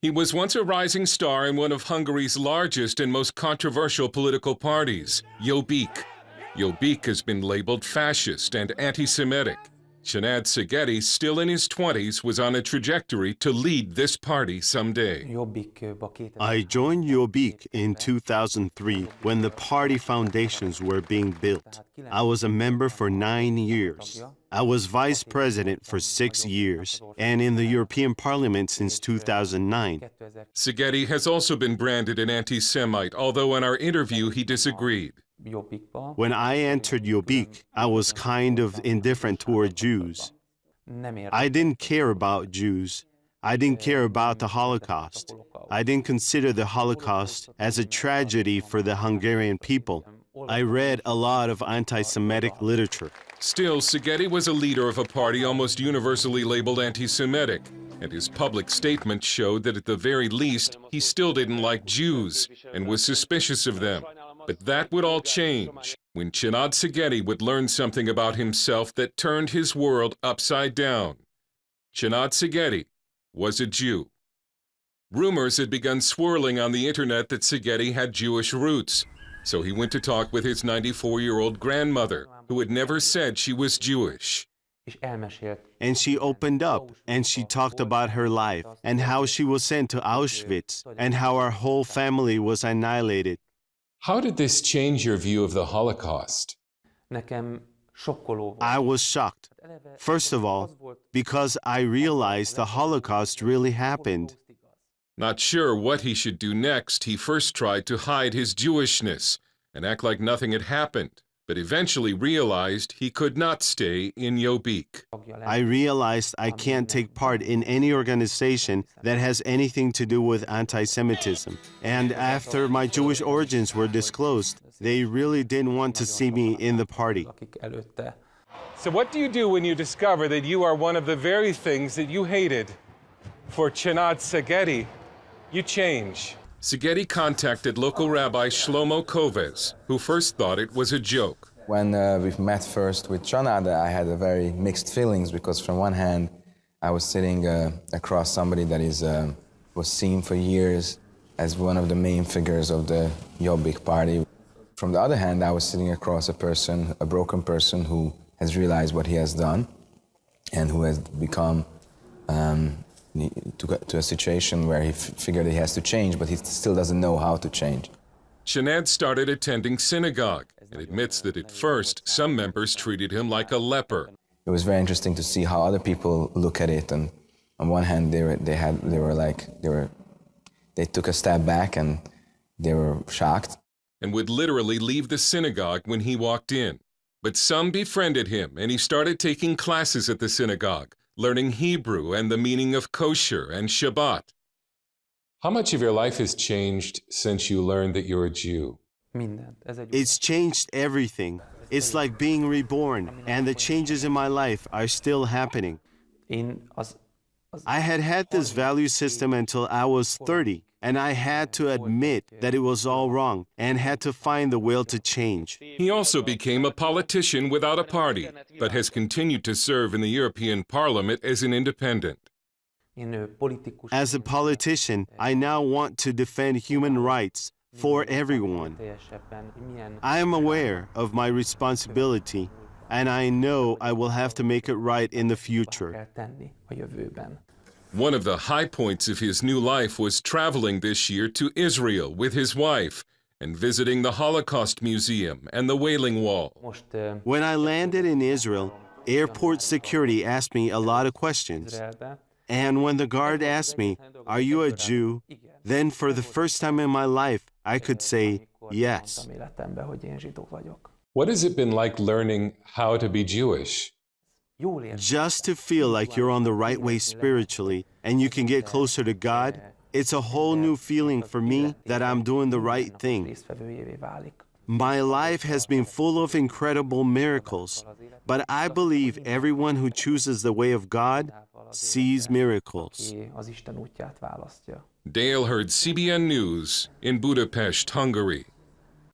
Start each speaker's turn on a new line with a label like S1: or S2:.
S1: He was once a rising star in one of Hungary's largest and most controversial political parties, Jobbik. Jobbik has been labeled fascist and anti-Semitic. Csanád Szegedy, still in his 20s, was on a trajectory to lead this party someday.
S2: I joined Jobbik in 2003 when the party foundations were being built. I was a member for 9 years. I was vice president for 6 years and in the European Parliament since 2009.
S1: Szegedy has also been branded an anti-Semite, although in our interview he disagreed.
S2: When I entered Jobbik, I was kind of indifferent toward Jews. I didn't care about Jews. I didn't care about the Holocaust. I didn't consider the Holocaust as a tragedy for the Hungarian people. I read a lot of anti-Semitic literature.
S1: Still, Szegedy was a leader of a party almost universally labeled anti-Semitic, and his public statements showed that at the very least, he still didn't like Jews and was suspicious of them. But that would all change when Csanád Szegedy would learn something about himself that turned his world upside down. Csanád Szegedy was a Jew. Rumors had begun swirling on the internet that Szegedy had Jewish roots, so he went to talk with his 94-year-old grandmother, who had never said she was Jewish.
S2: And she opened up and she talked about her life and how she was sent to Auschwitz and how our whole family was annihilated.
S1: How did this change your view of the Holocaust?
S2: I was shocked. First of all, because I realized the Holocaust really happened.
S1: Not sure what he should do next, he first tried to hide his Jewishness and act like nothing had happened, but eventually realized he could not stay in Jobbik.
S2: I realized I can't take part in any organization that has anything to do with anti-Semitism. And after my Jewish origins were disclosed, they really didn't want to see me in the party.
S1: So what do you do when you discover that you are one of the very things that you hated? For Csanád Szegedy, you change. Szegedy contacted local rabbi Shlomo Koves, who first thought it was a joke.
S3: When we met first with Csanád, I had a very mixed feelings because from one hand, I was sitting across somebody that was seen for years as one of the main figures of the Jobbik party. From the other hand, I was sitting across a person, a broken person who has realized what he has done and who has become to a situation where he figured he has to change, but he still doesn't know how to change.
S1: Csanád started attending synagogue and admits that at first some members treated him like a leper.
S3: It was very interesting to see how other people look at it, and on one hand they took a step back and they were shocked.
S1: And would literally leave the synagogue when he walked in. But some befriended him and he started taking classes at the synagogue, learning Hebrew and the meaning of kosher and Shabbat. How much of your life has changed since you learned that you're a Jew?
S2: It's changed everything. It's like being reborn, and the changes in my life are still happening. I had this value system until I was 30, and I had to admit that it was all wrong and had to find the will to change.
S1: He also became a politician without a party, but has continued to serve in the European Parliament as an independent.
S2: As a politician, I now want to defend human rights for everyone. I am aware of my responsibility, and I know I will have to make it right in the future.
S1: One of the high points of his new life was traveling this year to Israel with his wife and visiting the Holocaust Museum and the Wailing Wall.
S2: When I landed in Israel, airport security asked me a lot of questions. And when the guard asked me, "Are you a Jew?" then for the first time in my life, I could say yes.
S1: What has it been like learning how to be Jewish?
S2: Just to feel like you're on the right way spiritually and you can get closer to God, it's a whole new feeling for me that I'm doing the right thing. My life has been full of incredible miracles, but I believe everyone who chooses the way of God sees miracles.
S1: Dale heard CBN News in Budapest, Hungary.